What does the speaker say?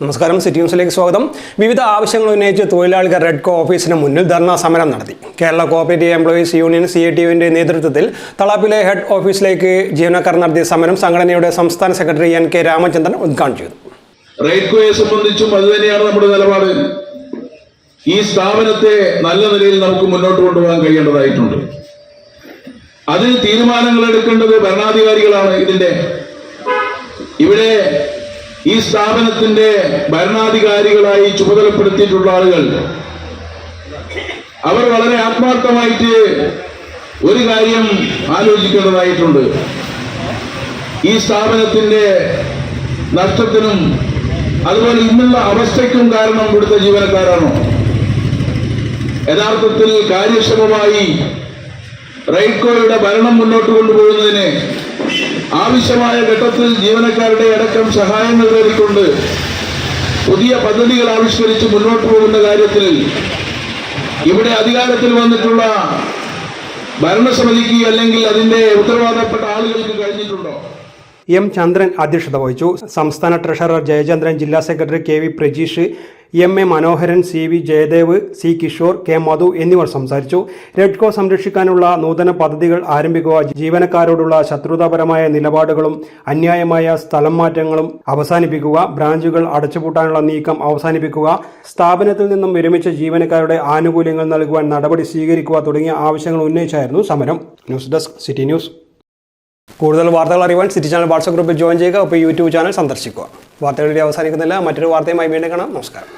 നമസ്കാരം, സിറ്റി ന്യൂസിലേക്ക് സ്വാഗതം. വിവിധ ആവശ്യങ്ങൾ ഉന്നയിച്ച് തൊഴിലാളികൾ റെഡ്കോ ഓഫീസിന് മുന്നിൽ ധർണാ സമരം നടത്തി. കേരള കോഓപ്പറേറ്റീവ് എംപ്ലോയീസ് യൂണിയൻ CATUവിന്റെ നേതൃത്വത്തിൽ തളാപ്പിലെ ഹെഡ് ഓഫീസിലേക്ക് ജീവനക്കാർ നടത്തിയ സമരം സംഘടനയുടെ സംസ്ഥാന സെക്രട്ടറി NK രാമചന്ദ്രൻ ഉദ്ഘാടനം ചെയ്തു. റെഡ്കോയെ സംബന്ധിച്ചും അതുതന്നെയാണ് നമ്മുടെ നിലപാട്. ഈ സ്ഥാപനത്തെ നല്ല നിലയിൽ നമുക്ക് മുന്നോട്ട് കൊണ്ടുപോകാൻ കഴിയേണ്ടതായിട്ടുണ്ട്. അതിൽ തീരുമാനങ്ങൾ എടുക്കേണ്ടത് ഭരണാധികാരികളാണ്. ഇവിടെ ഈ സ്ഥാപനത്തിന്റെ ഭരണാധികാരികളായി ചുമതലപ്പെടുത്തിയിട്ടുള്ള ആളുകൾ അവർ വളരെ ആത്മാർത്ഥമായിട്ട് ഒരു കാര്യം ആലോചിക്കേണ്ടതായിട്ടുണ്ട്. ഈ സ്ഥാപനത്തിന്റെ നഷ്ടത്തിനും അതുപോലെ ഇന്നുള്ള അവസ്ഥയ്ക്കും കാരണം ഇവിടുത്തെ ജീവനക്കാരാണോ? യഥാർത്ഥത്തിൽ കാര്യക്ഷമമായി റെഡ്കോയുടെ ഭരണം മുന്നോട്ട് കൊണ്ടുപോകുന്നതിന് ആവശ്യമായ ഘട്ടത്തിൽ ജീവനക്കാരുടെ അടക്കം സഹായങ്ങൾ തേടിക്കൊണ്ട് പുതിയ പദ്ധതികൾ ആവിഷ്കരിച്ച് മുന്നോട്ട് പോകുന്ന കാര്യത്തിൽ ഇവിടെ അധികാരത്തിൽ വന്നിട്ടുള്ള ഭരണസമിതിക്ക് അല്ലെങ്കിൽ അതിന്റെ ഉത്തരവാദപ്പെട്ട ആളുകൾക്ക് കഴിഞ്ഞിട്ടുണ്ടോ? M. ചന്ദ്രൻ അധ്യക്ഷത വഹിച്ചു. സംസ്ഥാന ട്രഷറർ ജയചന്ദ്രൻ, ജില്ലാ secretary KV Prajeesh, MA Manoharan, CV Jayadev, C Kishore, K Madhu എന്നിവർ സംസാരിച്ചു. റെഡ്കോ സംരക്ഷിക്കാനുള്ള നൂതന പദ്ധതികൾ ആരംഭിക്കുക, ജീവനക്കാരോടുള്ള ശത്രുതാപരമായ നിലപാടുകളും അന്യായമായ സ്ഥലം മാറ്റങ്ങളും അവസാനിപ്പിക്കുക, ബ്രാഞ്ചുകൾ അടച്ചുപൂട്ടാനുള്ള നീക്കം അവസാനിപ്പിക്കുക, സ്ഥാപനത്തിൽ നിന്നും വിരമിച്ച ജീവനക്കാരുടെ ആനുകൂല്യങ്ങൾ നൽകുവാൻ നടപടി സ്വീകരിക്കുക തുടങ്ങിയ ആവശ്യങ്ങൾ ഉന്നയിച്ചായിരുന്നു സമരം. News desk, city news. കൂടുതൽ വാർത്തകൾ അറിയുവാൻ സിറ്റി ചാനൽ വാട്സ്ആപ്പ് ഗ്രൂപ്പിൽ ജോയിൻ ചെയ്യുക. ഇപ്പോൾ YouTube ചാനൽ സന്ദർശിക്കുക. വാർത്തകളുടെ അവസാനിക്കുന്നില്ല. മറ്റൊരു വാർത്തയുമായി വീണ്ടും കാണാം. നമസ്കാരം.